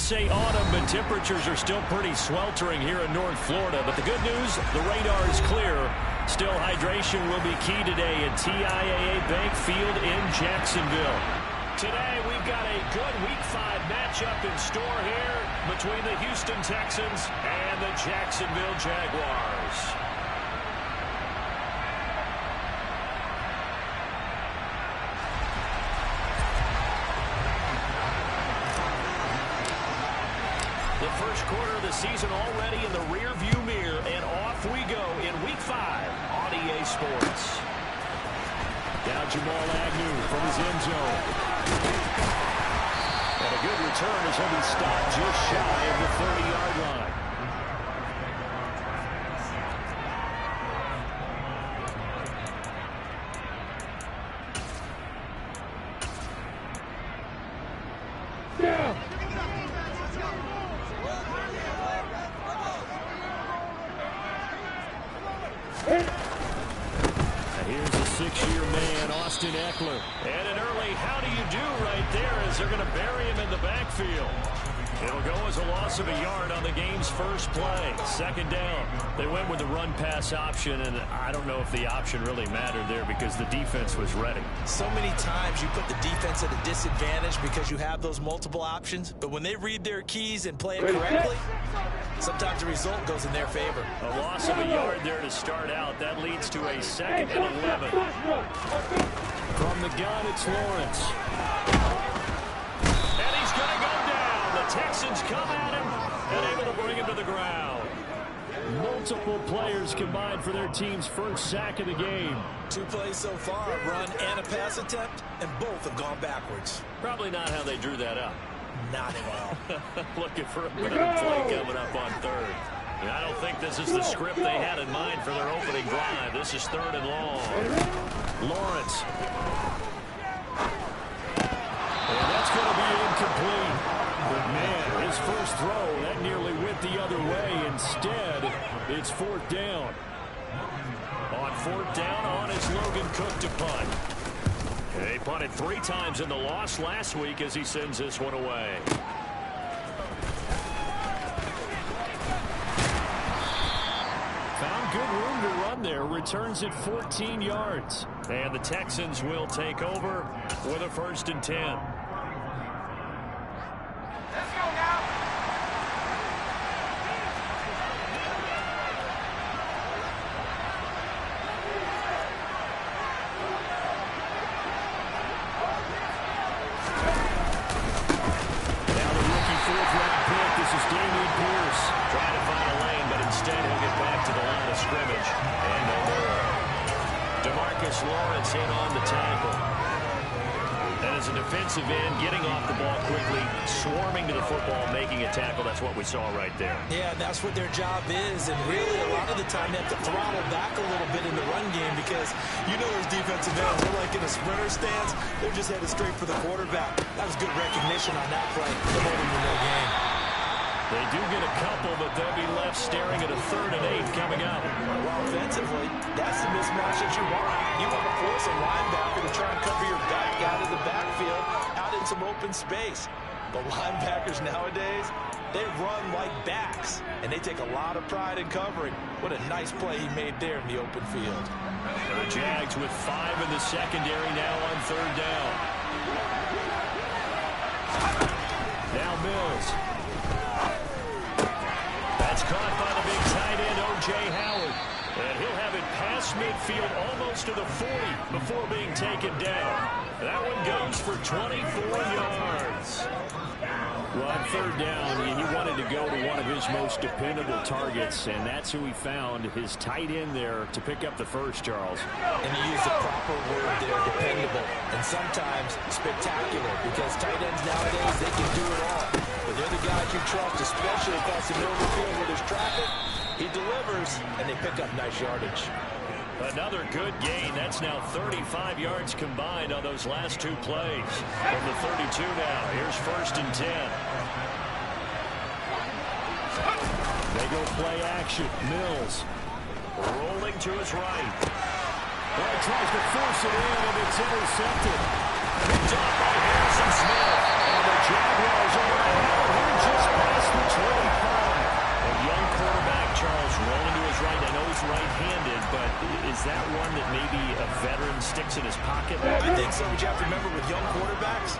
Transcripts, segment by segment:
say autumn, but temperatures are still pretty sweltering here in North Florida. But the good news, the radar is clear. Still, hydration will be key today at TIAA Bank Field in Jacksonville. Today, we've got a good Week 5 matchup in store here between the Houston Texans and the Jacksonville Jaguars. The first quarter of the season already in the rear-view mirror, and off we go in Week 5 on EA Sports. Now Jamal Agnew from his end zone. And a good return as he'll be stopped just shy of the 30-yard line. Austin Eckler. And an early how do you do right there as they're going to bury him in the backfield. It'll go as a loss of a yard on the game's first play. Second down. They went with the run-pass option, and I don't know if the option really mattered there because the defense was ready. So many times you put the defense at a disadvantage because you have those multiple options, but when they read their keys and play it correctly, sometimes the result goes in their favor. A loss of a yard there to start out. That leads to a 2nd and 11. From the gun, it's Lawrence. And he's going to go down. The Texans come at him and able to bring him to the ground. Multiple players combined for their team's first sack of the game. 2 plays so far, a run and a pass attempt, and both have gone backwards. Probably not how they drew that up. Not at all. Looking for a bit of a play coming up on third. And I don't think this is the script they had in mind for their opening drive. This is 3rd and long. Lawrence. And that's going to be incomplete. But man, his first throw, that nearly went the other way. Instead, it's 4th down. On 4th down, on is Logan Cook to punt. He punted 3 times in the loss last week as he sends this one away. Found good room to run there. Returns at 14 yards. And the Texans will take over with a 1st and 10. Let's go now. Lawrence in on the tackle. And as a defensive end, getting off the ball quickly, swarming to the football, making a tackle. That's what we saw right there. Yeah, that's what their job is. And really, a lot of the time, they have to throttle back a little bit in the run game because you know those defensive ends, they're like in a sprinter stance. They're just headed straight for the quarterback. That was good recognition on that play to hold him in their game. They do get a couple, but they'll be left staring at a 3rd and 8 coming up. Well, offensively, that's the mismatch that you want. You want to force a linebacker to try and cover your back out of the backfield, out in some open space. The linebackers nowadays, they run like backs, and they take a lot of pride in covering. What a nice play he made there in the open field. The Jags with 5 in the secondary now on 3rd down. Now Mills. That's caught by the big tight end, O.J. Howard. And he'll have it past midfield almost to the 40 before being taken down. That one goes for 24 yards. Well, on 3rd down, he wanted to go to one of his most dependable targets, and that's who he found, his tight end there to pick up the first, Charles. And he used the proper word there, dependable, and sometimes spectacular, because tight ends nowadays, they can do it all. But they're the guys you trust, especially across the middle of the field where there's traffic. He delivers, and they pick up nice yardage. Another good gain. That's now 35 yards combined on those last 2 plays. From the 32 now. Here's 1st and 10. They go play action. Mills rolling to his right. Well, he tries to force it in, and it's intercepted. Picked off by Harrison Smith. And the Jaguars are going to have it here just that one that maybe a veteran sticks in his pocket? I think so, but you have to remember with young quarterbacks,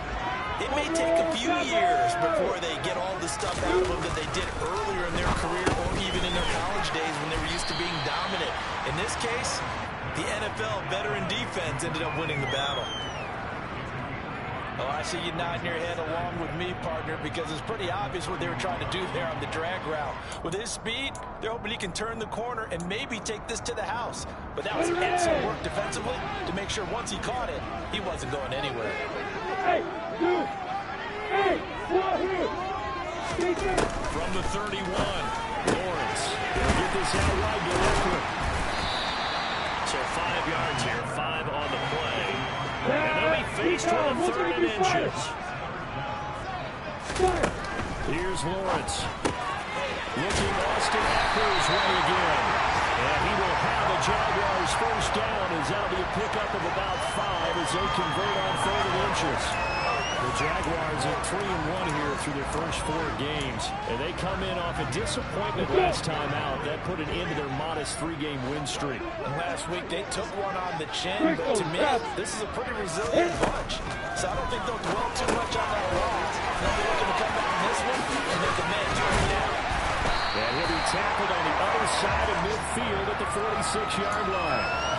it may take a few years before they get all the stuff out of them that they did earlier in their career or even in their college days when they were used to being dominant. In this case, the NFL veteran defense ended up winning the battle. Oh, I see you nodding your head along with me, partner, because it's pretty obvious what they were trying to do there on the drag route. With his speed, they're hoping he can turn the corner and maybe take this to the house. But that was excellent work defensively to make sure once he caught it, he wasn't going anywhere. From the 31, Lawrence. He'll get this out wide to Eckler. So 5 yards here, 5 on the play. And they'll be faced with a 3rd and inches. Here's Lawrence. Looking Austin Eckler's way again. And he will have the Jaguars first down as that'll be a pickup of about 5 as they convert on 3rd and inches. The Jaguars are 3-1 here through their first 4 games. And they come in off a disappointment last time out. That put an end to their modest 3-game win streak. And last week, they took one on the chin. But to me, this is a pretty resilient bunch. So I don't think they'll dwell too much on that loss. They'll be looking to come back in this one and make amends right now. And he'll be tackled on the other side of midfield at the 46-yard line.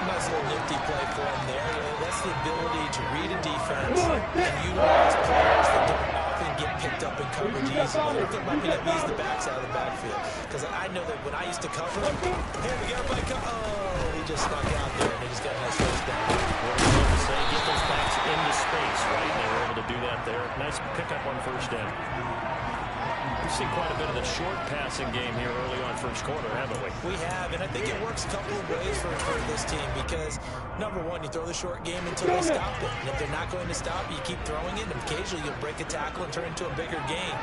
Nice little nifty play for him there. That's the ability to read a defense and utilize players that don't often get picked up in coverage easily. I think might be that ease the backs out of the backfield. Because I know that when I used to cover him, hey, we got a bike. Oh, he just snuck out there and he just got a nice first down. What are you going to say? Get those backs into space, right? And they were able to do that there. Nice pickup on first down. We've seen quite a bit of the short passing game here early on first quarter, haven't we? We have, and I think it works a couple of ways for this team because, number one, you throw the short game until they stop it. And if they're not going to stop it, you keep throwing it, and occasionally you'll break a tackle and turn into a bigger game.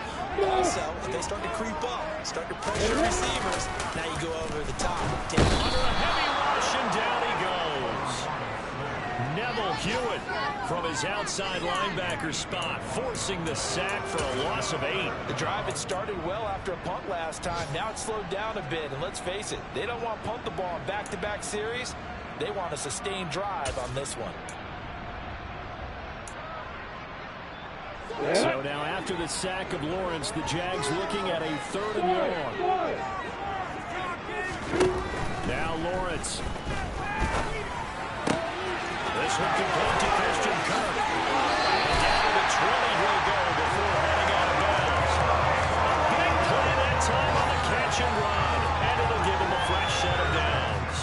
Also, if they start to creep up, start to pressure receivers, now you go over the top. Take under a heavy rush, and down he goes. Neville Hewitt from his outside linebacker spot, forcing the sack for a loss of 8. The drive had started well after a punt last time. Now it's slowed down a bit, and let's face it, they don't want to punt the ball in back-to-back series. They want a sustained drive on this one. So now after the sack of Lawrence, the Jags looking at a 3rd and long. Now Lawrence. This one complete to Christian Kirk. And down to the 20 he'll go before heading out of bounds. A big play that time on the catch and run. And it'll give him a fresh set of downs.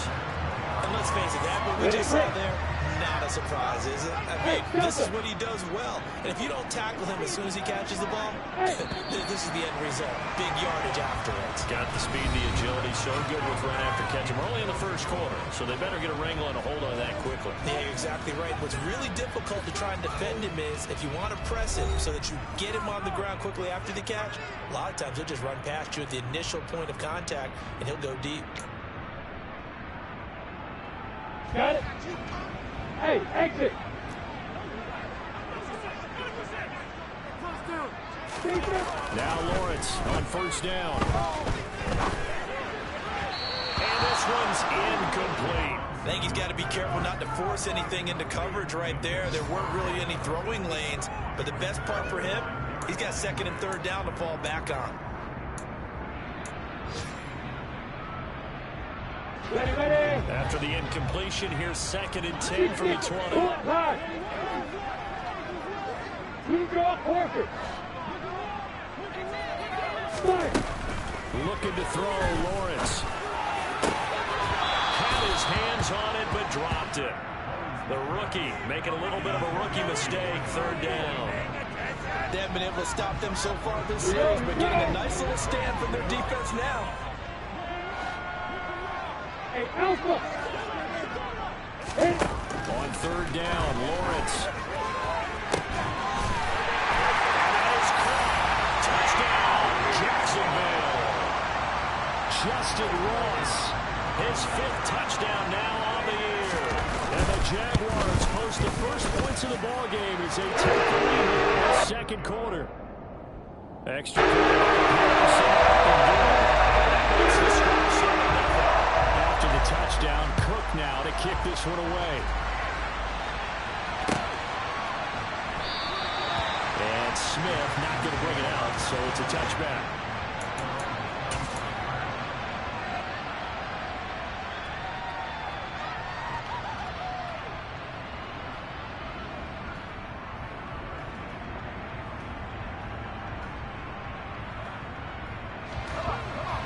And let's face it, that what we just saw there, not a surprise, is it? I mean, this is what he does well. And if you don't tackle him as soon as he catches the ball, this is the end result. Big yardage after it. Got the speed, the agility, so good with run after catch. And we're only in the first quarter, so they better get a wrangle and a hold on that quickly. Yeah, you're exactly right. What's really difficult to try and defend him is if you want to press him so that you get him on the ground quickly after the catch, a lot of times he'll just run past you at the initial point of contact, and he'll go deep. Got it. Hey, exit. Now Lawrence on first down. And this one's incomplete. I think he's got to be careful not to force anything into coverage right there. There weren't really any throwing lanes, but the best part for him, he's got 2nd and 3rd down to fall back on. Ready. After the incompletion, here's 2nd and 10 from the 20. Looking to throw, Lawrence. Had his hands on it, but dropped it. The rookie making a little bit of a rookie mistake, 3rd down. They haven't been able to stop them so far this series, but getting a nice little stand from their defense now. Hey, Alpha. On 3rd down, Lawrence. Justin Ross, his 5th touchdown now on the year. And the Jaguars post the first points of the ball game as they take the lead in the 2nd quarter. Extra after the touchdown. down. Cook now to kick this one away. And Smith not going to bring it out, so it's a touchback.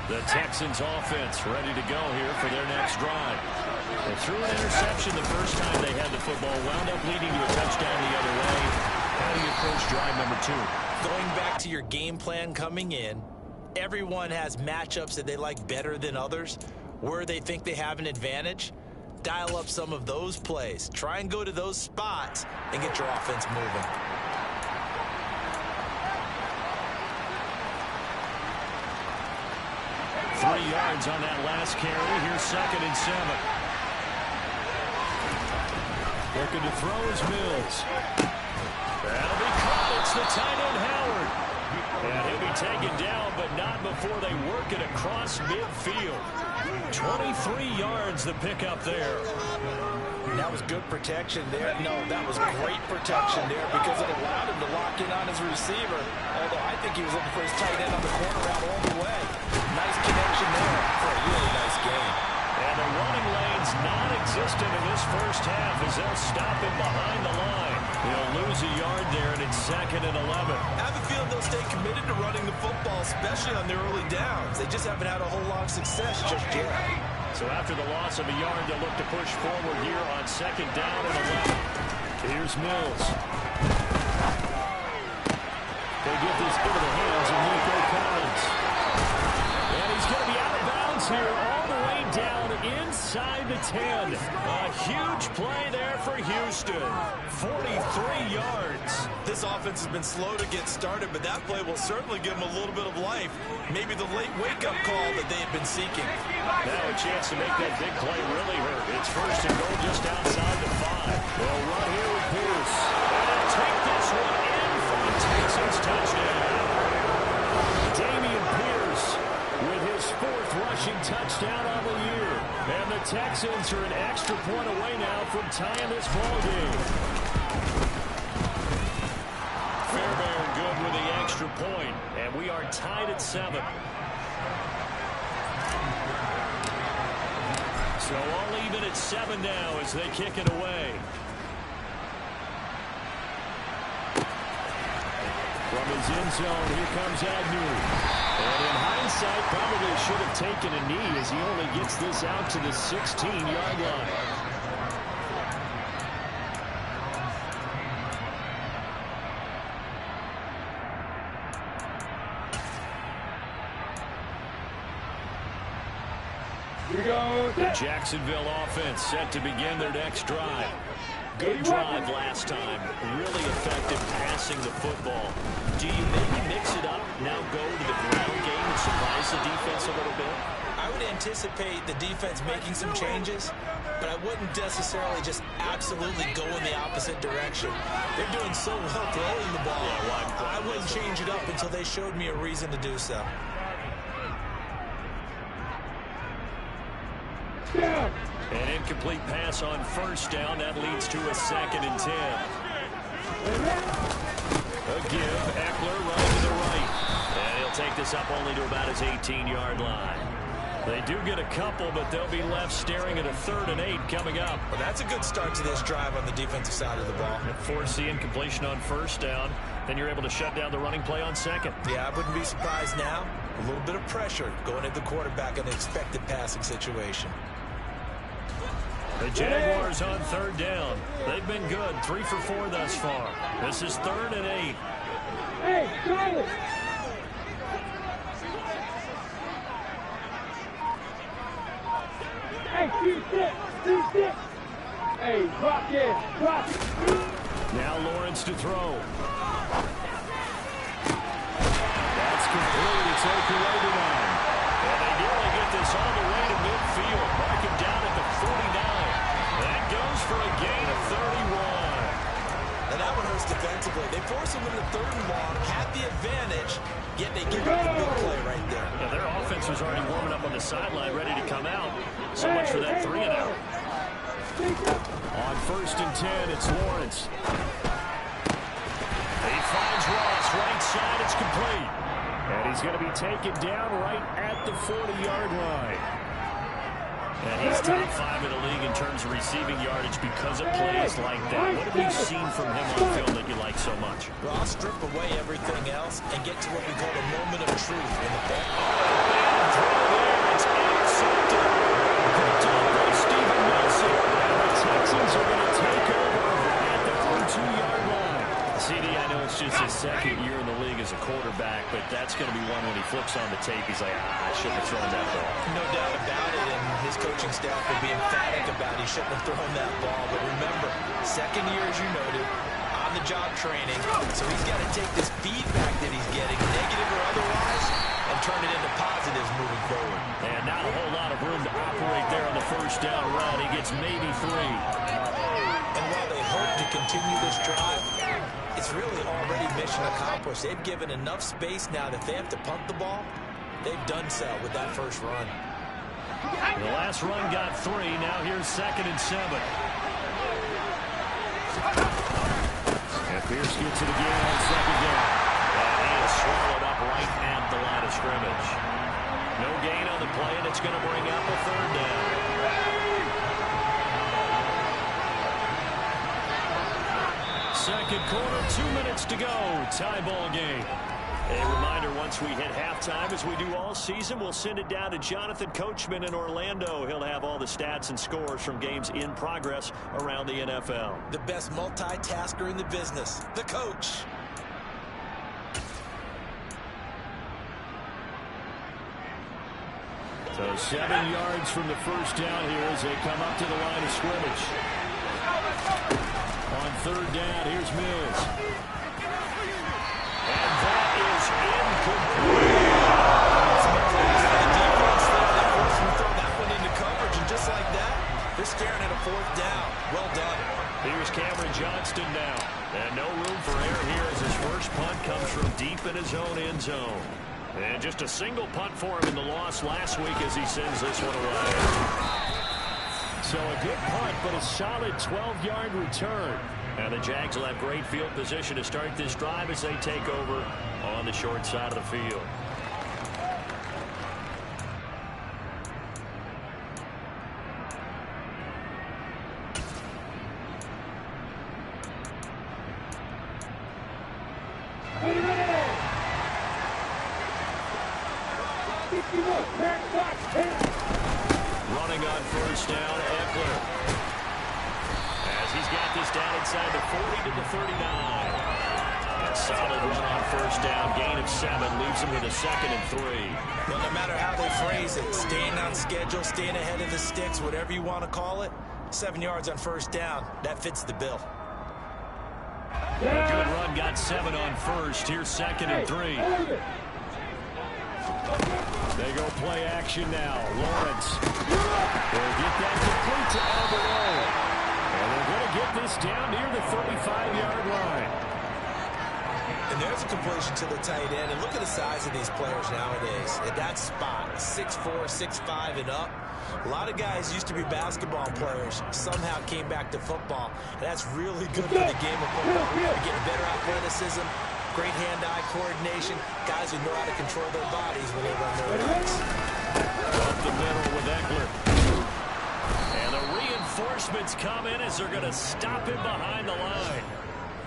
The Texans offense ready to go here for their next drive. They threw an interception the first time they had the football, wound up leading to a touchdown the other way. How do you approach drive number 2? Going back to your game plan coming in, everyone has matchups that they like better than others, where they think they have an advantage. Dial up some of those plays. Try and go to those spots and get your offense moving. Three yards on that last carry. Here's 2nd and 7. Looking to throw is Mills. That'll be caught. It's the tight end Howard. And he'll be taken down, but not before they work it across midfield. 23 yards the pickup there. That was good protection there. No, that was great protection there because it allowed him to lock in on his receiver. Although I think he was looking for his tight end on the corner route all the way. Nice connection there for a really nice game. And the running lane's non-existent in this first half as they'll stop him behind the line. He'll lose a yard there, and it's 2nd and 11. I have a feeling they'll stay committed to running the football, especially on their early downs. They just haven't had a whole lot of success just yet. So after the loss of a yard, they'll look to push forward here on 2nd down and 11. Here's Mills. They get this into the hands of Nico Collins. And he's going to be out of bounds here all the way down inside the 10. A huge play there for Houston. 43 yards. This offense has been slow to get started, but that play will certainly give them a little bit of life. Maybe the late wake-up call that they have been seeking. Now a chance to make that big play really hurt. It's 1st and goal just outside the 5. They'll run here with Pierce. And they'll take this one in for the Texans touchdown. Dameon Pierce with his 4th rushing touchdown on the year. And the Texans are an extra point away now from tying this ball game. Fairbairn good with the extra point, and we are tied at 7. So all even at 7 now as they kick it away. From his end zone, here comes Agnew. And in hindsight, probably should have taken a knee as he only gets this out to the 16-yard line. The Jacksonville offense set to begin their next drive. Good drive last time. Really effective passing the football. Do you maybe mix it up, now go to the ground game and surprise the defense a little bit? I would anticipate the defense making some changes, but I wouldn't necessarily just absolutely go in the opposite direction. They're doing so well throwing the ball. I wouldn't change it up until they showed me a reason to do so. An incomplete pass on 1st down. That leads to a 2nd and 10. A give. Eckler running to the right. And he'll take this up only to about his 18-yard line. They do get a couple, but they'll be left staring at a 3rd and 8 coming up. Well, that's a good start to this drive on the defensive side of the ball. Force the incompletion on 1st down. Then you're able to shut down the running play on 2nd. Yeah, I wouldn't be surprised now. A little bit of pressure going at the quarterback in an expected passing situation. The Jaguars on 3rd down. They've been good, 3 for 4 thus far. This is 3rd and 8. Hey, Charlie! Hey, 2-6! Hey, drop it! Now Lawrence to throw. That's complete. It's Okwuegbunam. And they nearly get this all the way to midfield. Mark him down at the 49. That goes for a gain of 31. And that one hurt worse defensively. They force him into third and long, had the advantage, yet they give up the big play right there. Yeah, their offense was already warming up on the sideline, ready to come out. So much for that 3 and out. On 1st and 10, it's Lawrence. He finds Ross, right side, it's complete. And he's going to be taken down right at the 40-yard line. And he's top 5 in the league in terms of receiving yardage because of plays like that. What have you seen from him on film that you like so much? Well, I'll strip away everything else and get to what we call the moment of truth in the ball. And throw there, it's intercepted. Picked up by Steven Nelson. And the Texans are going to take over at their own 2-yard line. CD, I know it's just his 2nd year in the league as a quarterback, but that's going to be one when he flips on the tape, he's like, I shouldn't have thrown that ball. No doubt about it, and his coaching staff will be emphatic about he shouldn't have thrown that ball. But remember, 2nd year, as you noted, on-the-job training, so he's got to take this feedback that he's getting, negative or otherwise, and turn it into positives moving forward. And not a whole lot of room to operate there on the 1st down run. He gets maybe 3. And while they hope to continue this drive, it's really already mission accomplished. They've given enough space now that if they have to punt the ball, they've done so with that 1st run. The last run got 3. Now here's 2nd and 7. And Pierce gets it again on 2nd down. And he is swallowed up right at the line of scrimmage. No gain on the play, and it's going to bring up a 3rd down. Second quarter, 2 minutes to go. Tie ball game. A reminder, once we hit halftime, as we do all season, we'll send it down to Jonathan Coachman in Orlando. He'll have all the stats and scores from games in progress around the NFL. The best multitasker in the business, the coach. So 7 yards from the 1st down here as they come up to the line of scrimmage. On 3rd down, here's Mills. And that is incomplete. The defense there, they forced him to throw that one into coverage, and just like that, they're staring at a 4th down. Well done. Here's Cameron Johnston now. And no room for error here as his first punt comes from deep in his own end zone. And just a single punt for him in the loss last week as he sends this one away. So a good punt, but a solid 12-yard return. And the Jags will have great field position to start this drive as they take over on the short side of the field. Running on 1st down, Eckler. As he's got this down inside the 40 to the 39. A solid run on 1st down, gain of 7, leaves him with a 2nd and 3. Well, no matter how they phrase it, staying on schedule, staying ahead of the sticks, whatever you want to call it, 7 yards on 1st down, that fits the bill. A good run, got 7 on 1st. Here's 2nd and 3. They go play action now. Lawrence. They'll get that complete to Alberto. And they're going to get this down near the 35-yard line. And there's a completion to the tight end. And look at the size of these players nowadays. At that spot, 6'4", 6'5", and up. A lot of guys used to be basketball players, somehow came back to football. And that's really good for the game of football. They're getting better athleticism, great hand-eye coordination, guys who know how to control their bodies when they run their routes. Up the middle with Eckler. And the reinforcements come in as they're going to stop him behind the line.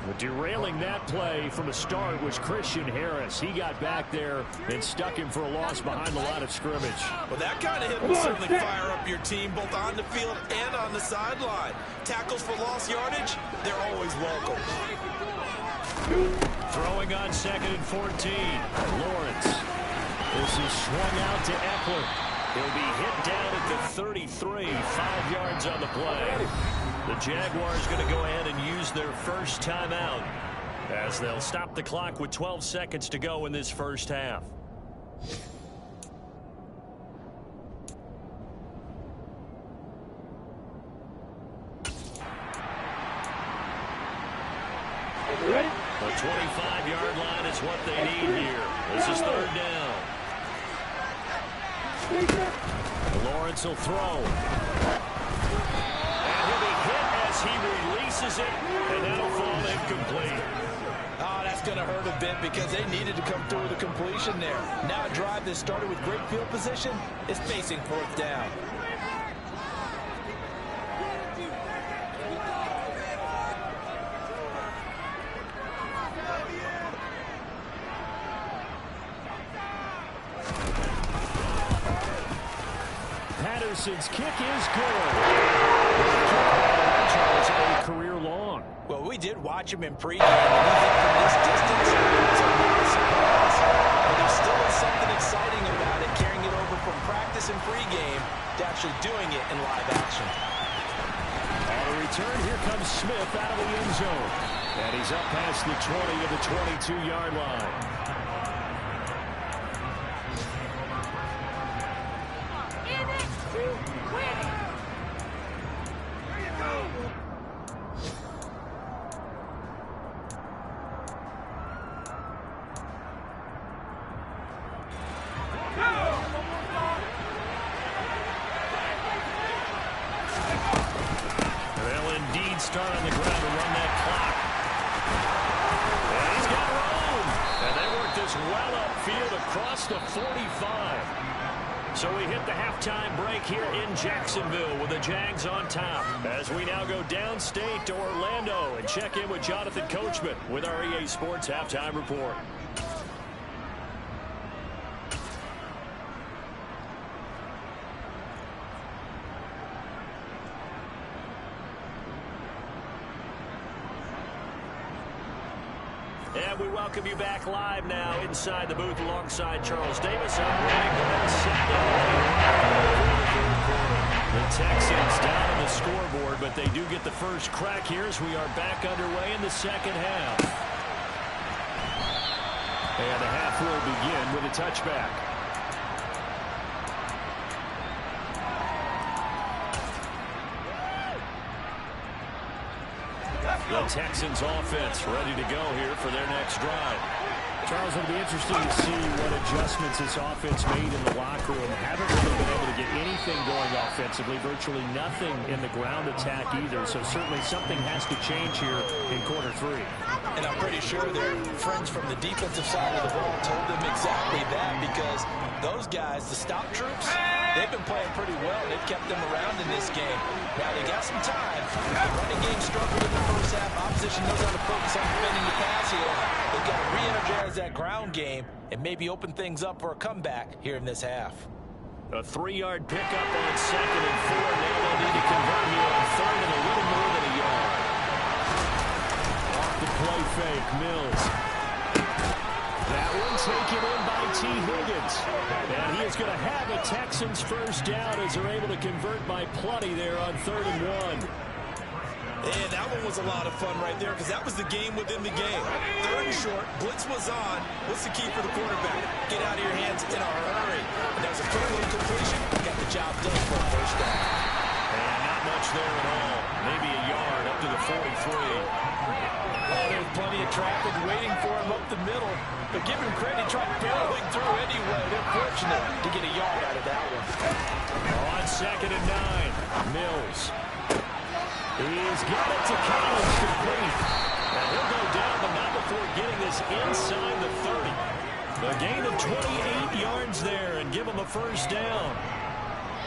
But derailing that play from the start was Christian Harris. He got back there and stuck him for a loss behind the line of scrimmage. Well, that kind of hit will certainly fire up your team both on the field and on the sideline. Tackles for lost yardage, they're always welcome. Throwing on 2nd and 14. Lawrence. This is swung out to Eckler. He'll be hit down at the 33, 5 yards on the play. The Jaguars going to go ahead and use their first timeout as they'll stop the clock with 12 seconds to go in this first half. Ready? The 25-yard line is what they need here. This is third down. Lawrence will throw. And he'll be hit as he releases it, and that'll fall incomplete. Oh, that's going to hurt a bit because they needed to come through with a completion there. Now a drive that started with great field position is facing fourth down. Patterson's kick is good. Charles, a career long. Well, we did watch him in pregame, and he hit from this distance. It's a real surprise. But there still is something exciting about it, carrying it over from practice and pregame to actually doing it in live action. On the return, here comes Smith out of the end zone. And he's up past the 20 of the 22-yard line. Start on the ground to run that clock. And he's got room. And they work this well upfield across the 45. So we hit the halftime break here in Jacksonville with the Jags on top. As we now go downstate to Orlando and check in with Jonathan Coachman with our EA Sports Halftime Report. And we welcome you back live now inside the booth alongside Charles Davis. The Texans down on the scoreboard, but they do get the first crack here as we are back underway in the second half. And the half will begin with a touchback. The Texans offense ready to go here for their next drive. Charles, it'll be interesting to see what adjustments this offense made in the locker room. Haven't really been able to get anything going offensively, virtually nothing in the ground attack either. So certainly something has to change here in quarter three. And I'm pretty sure their friends from the defensive side of the ball told them exactly that, because those guys, the stop troops, they've been playing pretty well. They've kept them around in this game. Now they got some time. The running game struggled in the first half. Opposition knows how to focus on defending the pass here. They've got to re-energize that ground game and maybe open things up for a comeback here in this half. A 3-yard pickup on 2nd and 4. Now they'll need to convert here on 3rd and a little more than a yard. Off the play fake, Mills. That one taken in by T. Higgins. And he is going to have a Texans first down as they're able to convert by plenty there on 3rd and 1. And that one was a lot of fun right there, because that was the game within the game. 3rd and short, blitz was on. What's the key for the quarterback? Get out of your hands in a hurry. And that was a quick little completion. Got the job done for a first down. And not much there at all. Maybe a yard up to the 43. Oh, there's plenty of traffic waiting for him up the middle. But give him credit, he tried barreling through anyway. They're fortunate to get a yard out of that one. On 2nd and 9, Mills. He's got it to Collins, complete. And he'll go down, but not before getting this inside the 30. A gain of 28 yards there and give him a first down.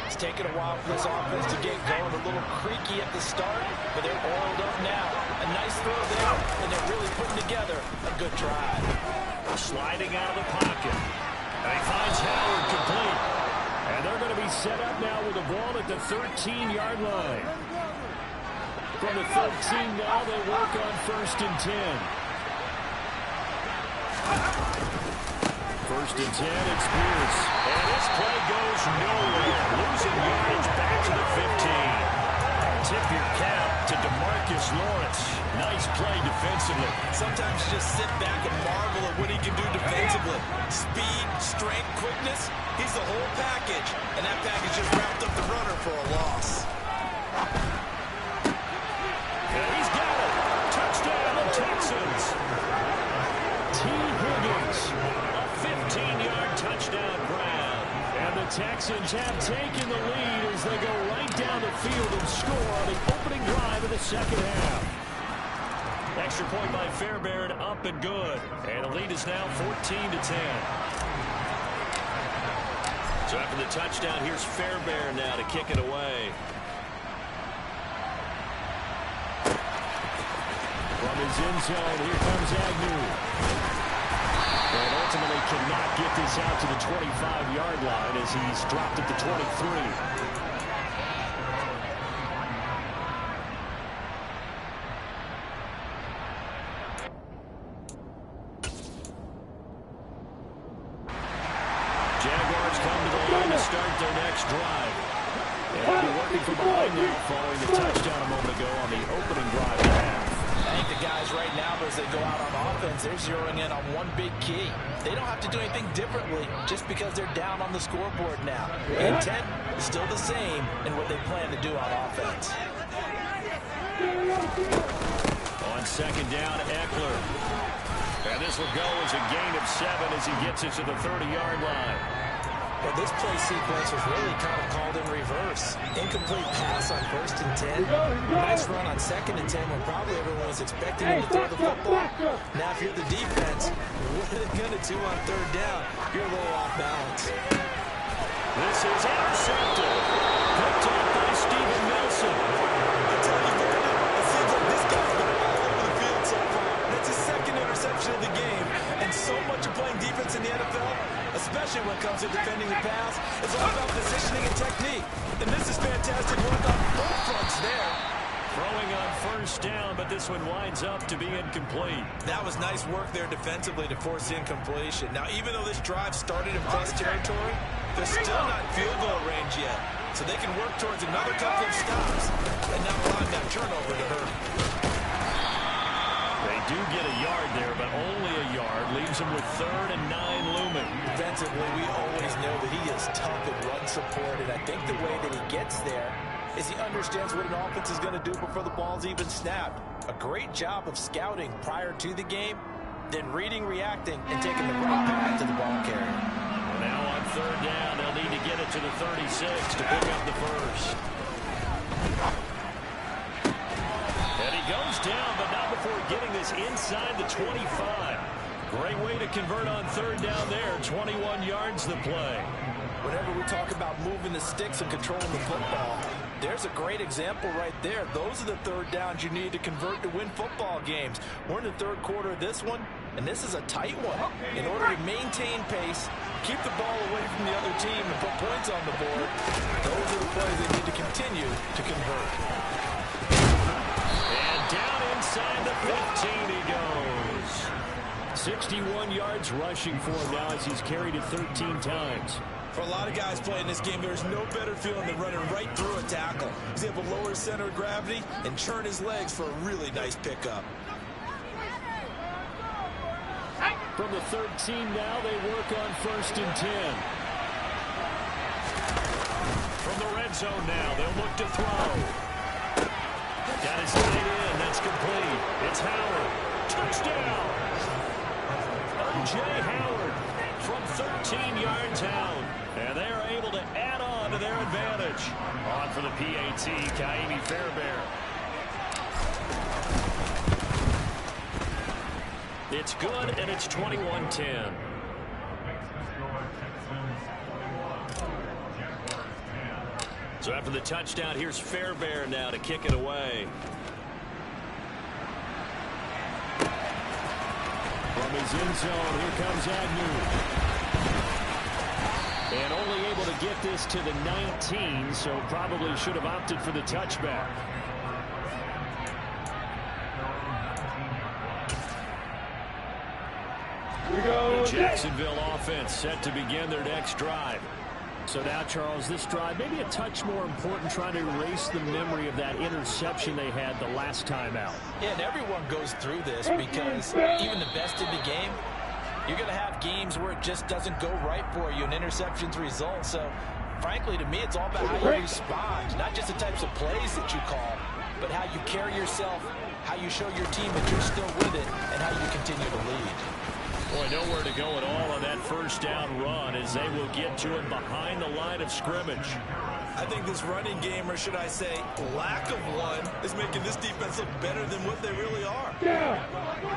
It's taken a while for this offense to get going. A little creaky at the start, but they're oiled up now. A nice throw there, and they're really putting together a good drive. Sliding out of the pocket. And he finds Howard complete. And they're going to be set up now with the ball at the 13-yard line. From the 13 now, they work on 1st and 10. 1st and 10, it's Pierce. And this play goes nowhere. Losing yardage back to the 15. Tip your cap to DeMarcus Lawrence. Nice play defensively. Sometimes you just sit back and marvel at what he can do defensively. Speed, strength, quickness. He's the whole package. And that package just wrapped up the runner for a loss. And he's got it. Touchdown, the Texans. T. Higgins, a 15-yard touchdown grab. And the Texans have taken the lead as they go right down the field and score on the opening drive of the second half. Extra point by Fairbairn, up and good. And the lead is now 14-10. So after the touchdown, here's Fairbairn now to kick it away. From his end zone, here comes Agnew. And ultimately cannot get this out to the 25-yard line as he's dropped at the 23. Jaguars come to the line to start their next drive. And they'll be working from behind now following the touchdown a moment ago on the opening drive of the half. I think the guys right now, as they go out on offense, they're zeroing in on one big key. They don't have to do anything differently just because they're down on the scoreboard now. The intent is still the same in what they plan to do on offense. On second down, Eckler. And this will go as a gain of 7 as he gets it to the 30-yard line. But this play sequence was really kind of called in reverse. Incomplete pass on 1st and 10. Nice run on 2nd and 10 when probably everyone was expecting him to throw the football. Now if you're the defense, what are they going to do on 3rd down? You're a little off balance. This is intercepted. Picked up by Steven Nelson. I tell you, it seems like this guy's been all over the field so far. That's his 2nd interception of the game. And so much of playing defense in the NFL, especially when it comes to defending the pass, it's all about positioning and technique. And this is fantastic work on both fronts there. Throwing on 1st down, but this one winds up to be incomplete. That was nice work there defensively to force incompletion. Now, even though this drive started in plus territory, they're still not field goal range yet. So they can work towards another couple of stops and not allowing that turnover to hurt. They do get a yard there, but only a yard. Leaves them with 3rd and 9 looming. Defensively, we always know that he is tough in run support, and I think the way that he gets there is he understands what an offense is going to do before the ball's even snapped. A great job of scouting prior to the game, then reading, reacting, and taking the right path to the ball carrier. Well, now on 3rd down, they'll need to get it to the 36 to pick up the first. And he goes down, but not before getting this inside the 25. Great way to convert on 3rd down there. 21 yards the play. Whenever we talk about moving the sticks and controlling the football, there's a great example right there. Those are the 3rd downs you need to convert to win football games. We're in the 3rd quarter of this one, and this is a tight one. In order to maintain pace, keep the ball away from the other team, and put points on the board, those are the plays they need to continue to convert. And down inside the 15 he goes. 61 yards rushing for him now as he's carried it 13 times. For a lot of guys playing this game, there's no better feeling than running right through a tackle. He's able to lower his center of gravity and churn his legs for a really nice pickup. From the 13 now, they work on 1st and 10. From the red zone now, they'll look to throw. Got his tight end. That's complete. It's Howard. Touchdown. O.J. Howard from 13 yards out. And they are able to add on to their advantage. On for the PAT, Ka'imi Fairbairn. It's good, and it's 21-10. So after the touchdown, here's Fairbairn now to kick it away. From his end zone, here comes Agnew. And only able to get this to the 19, so probably should have opted for the touchback. The Jacksonville offense set to begin their next drive. So now, Charles, this drive maybe a touch more important, trying to erase the memory of that interception they had the last time out. Yeah, and everyone goes through this because even the best in the game, you're going to have games where it just doesn't go right for you and interceptions result. So, frankly, to me, it's all about how you respond, not just the types of plays that you call, but how you carry yourself how you show your team that you're still with it, and how you continue to lead. Boy, nowhere to go at all on that first down run as they will get to him behind the line of scrimmage. I think this running game, or should I say lack of one, is making this defense look better than what they really are. Down.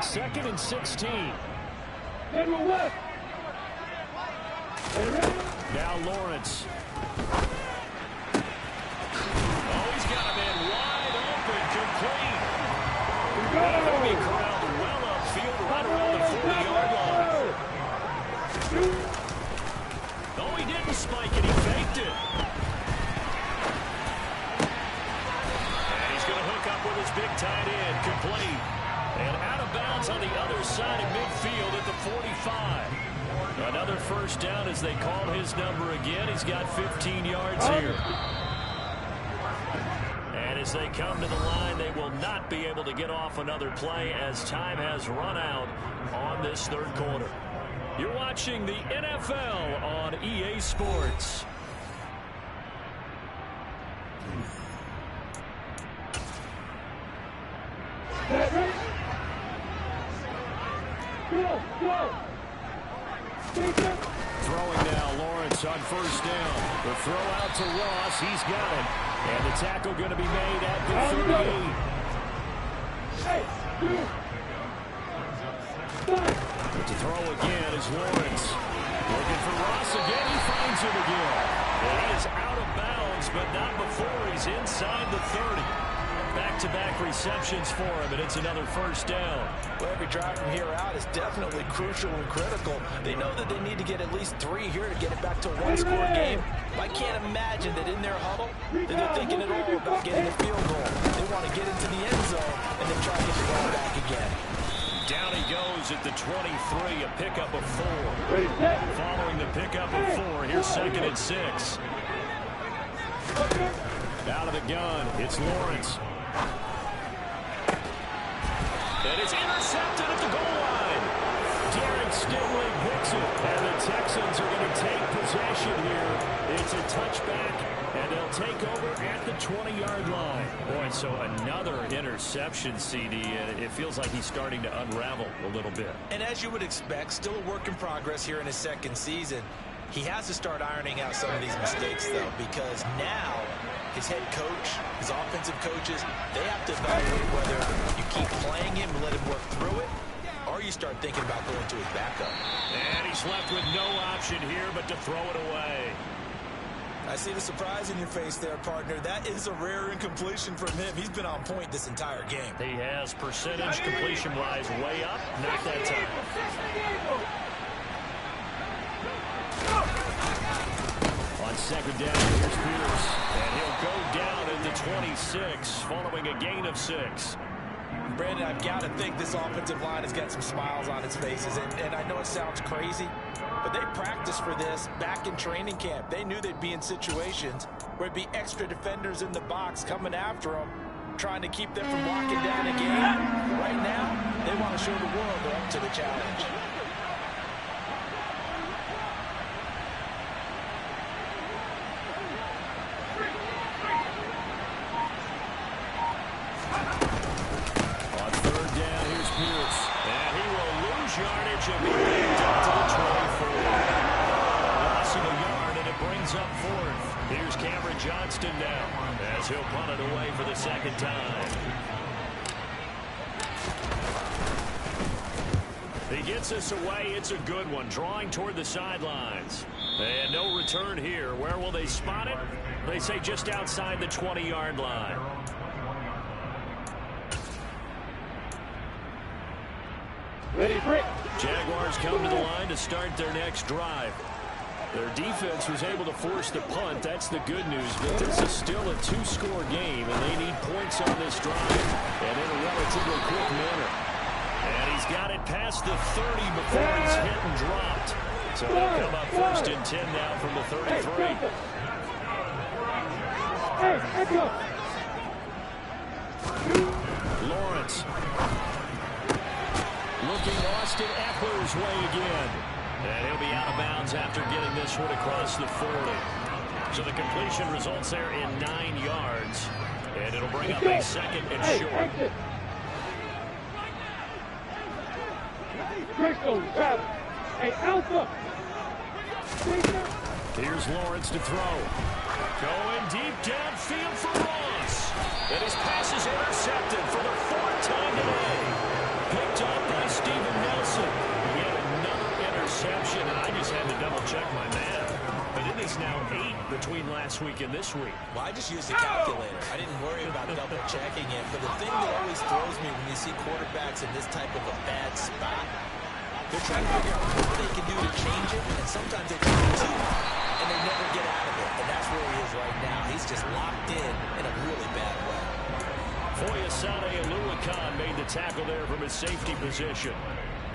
2nd and 16. Head to left. Now Lawrence. Oh, he's got a man wide open, complete. He'll be corralled well upfield, right around the 40-yard line. No, he didn't spike it. He faked it. And he's going to hook up with his big tight end, complete. And out of bounds on the other side of midfield at the 45. Another first down as they call his number again. He's got 15 yards here. And as they come to the line, they will not be able to get off another play as time has run out on this third quarter. You're watching the NFL on EA Sports. Go. Throwing now, Lawrence on first down. The throw out to Ross. He's got it. And the tackle going to be made at the 38. To throw again is Lawrence. Looking for Ross again. He finds him again. And he is out of bounds, but not before he's inside the 30. Back-to-back receptions for him, and it's another first down. Well, every drive from here out is definitely crucial and critical. They know that they need to get at least 3 here to get it back to a one-score game. I can't imagine that in their huddle that they're thinking at all about getting a field goal. They want to get into the end zone and then try to get the ball back again. Down he goes at the 23, a pickup of 4. Following the pickup of 4, here's 2nd and 6. Out of the gun, it's Lawrence. And it's intercepted at the goal line. Derek Stingley picks it, and the Texans are going to take possession here. It's a touchback, and they'll take over at the 20-yard line. Boy, so another interception, CD, and it feels like he's starting to unravel a little bit. And as you would expect, still a work in progress here in his second season. He has to start ironing out some of these mistakes, though, because now his head coach, his offensive coaches, they have to evaluate whether you keep playing him and let him work through it, or you start thinking about going to his backup. And he's left with no option here but to throw it away. I see the surprise in your face there, partner. That is a rare incompletion from him. He's been on point this entire game. He has percentage completion-wise way up, not that time. On second down, here's Pierce. And he'll go down at the 26 following a gain of 6. Brandon, I've got to think this offensive line has got some smiles on its faces. And I know it sounds crazy, but they practiced for this back in training camp. They knew they'd be in situations where it'd be extra defenders in the box coming after them, trying to keep them from locking down a game. Right now, they want to show the world they're up to the challenge. Yardage and be picked up to the 24. Loss of a yard, and it brings up 4th. Here's Cameron Johnston now as he'll punt it away for the second time. He gets us away. It's a good one, drawing toward the sidelines. And no return here. Where will they spot it? They say just outside the 20-yard line. Jaguars come to the line to start their next drive. Their defense was able to force the punt. That's the good news. But this is still a 2-score game, and they need points on this drive, and in a relatively quick manner. And he's got it past the 30 before he's hit and dropped. So they'll come up 1st and 10 now from the 33. Lawrence. Looking Austin Eckler's way again. And he'll be out of bounds after getting this one across the 40. So the completion results there in 9 yards. And it'll bring up a 2nd and short. Crystal, trap. Hey, Alpha. Here's Lawrence to throw. Going deep downfield for Ross. And his pass is intercepted for the fourth time today. Picked up by Steven Nelson. Yet another interception, and I just had to double-check my math. But it is now 8 between last week and this week. Well, I just used a calculator. I didn't worry about double-checking it. But the thing that always throws me when you see quarterbacks in this type of a bad spot, they're trying to figure out what they can do to change it, and sometimes they try to, and they never get out of it. And that's where he is right now. He's just locked in a really bad way. Foyesade Oluwakan made the tackle there from his safety position.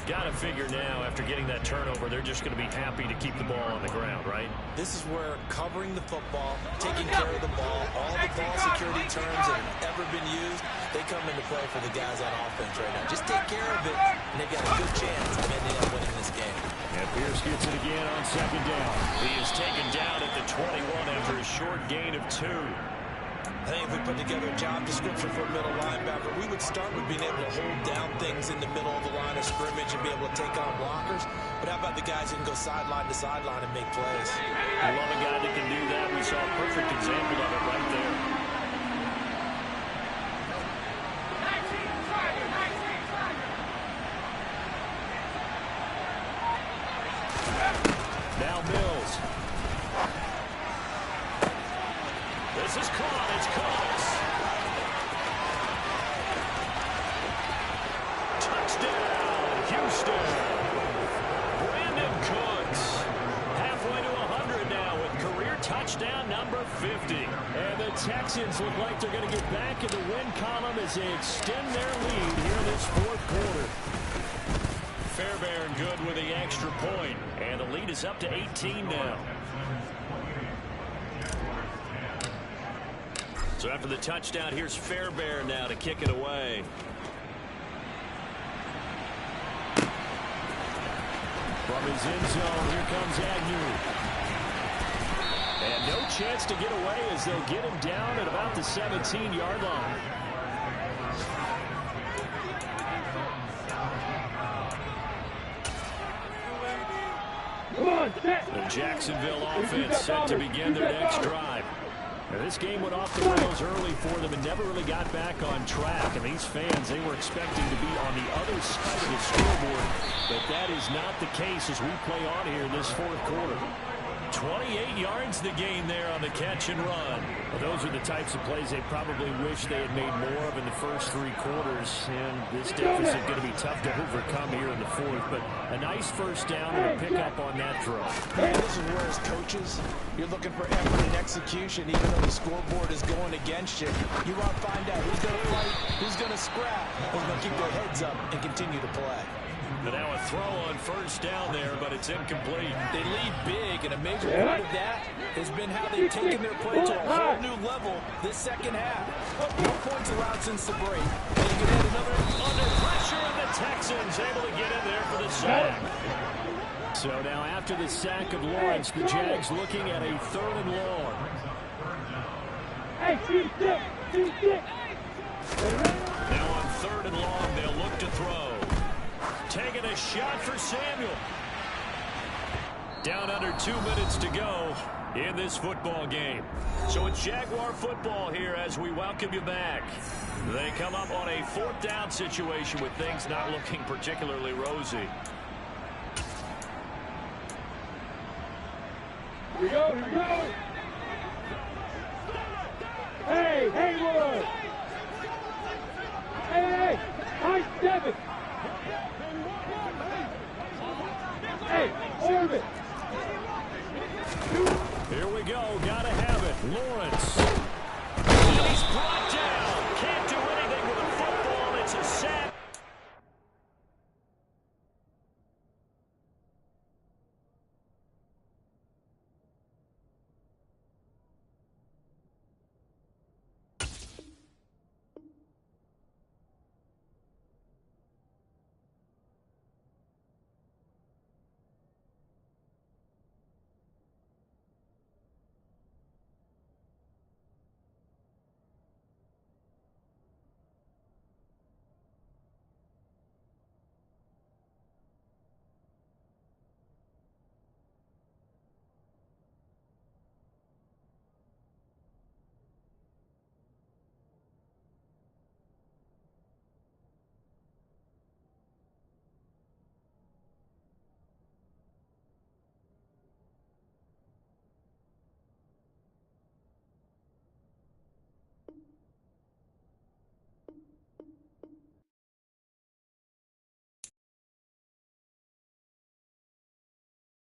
Got to figure now, after getting that turnover, they're just going to be happy to keep the ball on the ground, right? This is where covering the football, taking care of the ball, all the ball security terms that have ever been used, they come into play for the guys on offense right now. Just take care of it, and they've got a good chance of ending up winning this game. And Pierce gets it again on second down. He is taken down at the 21 after a short gain of 2. I think if we put together a job description for a middle linebacker, we would start with being able to hold down things in the middle of the line of scrimmage and be able to take on blockers. But how about the guys who can go sideline to sideline and make plays? I love a guy that can do that. We saw a perfect example of it right there. Now Mills. This is caught. It's close. Touchdown, Houston. Brandon Cooks. Halfway to 100 now with career touchdown number 50. And the Texans look like they're going to get back in the win column as they extend their lead here in this fourth quarter. Fairbairn good with the extra point. And the lead is up to 18 now. So after the touchdown, here's Fairbairn now to kick it away. From his end zone, here comes Agnew. And no chance to get away as they'll get him down at about the 17-yard line. The Jacksonville offense set to begin their next drive. Now, this game went off the rails early for them and never really got back on track. And these fans, they were expecting to be on the other side of the scoreboard. But that is not the case as we play on here in this fourth quarter. 28 yards the gain there on the catch and run. Well, those are the types of plays they probably wish they had made more of in the first 3 quarters. And this deficit going to be tough to overcome here in the fourth. But a nice first down and a pickup on that throw. Man, this is where as coaches, you're looking for effort and execution, even though the scoreboard is going against you. You want to find out who's going to fight, who's going to scrap, who's going to keep their heads up and continue to play. But now a throw on first down there, but it's incomplete. They lead big, and a major part of that has been how they've taken their play to a whole new level this second half. No points allowed since the break. They can add another under pressure, and the Texans able to get in there for the sack. So now after the sack of Lawrence, the Jags looking at a 3rd and long. Hey, T6. Now on 3rd and long, they'll look to throw. Taking a shot for Samuel. Down under 2 minutes to go in this football game. So it's Jaguar football here as we welcome you back. They come up on a 4th down situation with things not looking particularly rosy. Here we go. Hey, Haywood. Hey, high 7.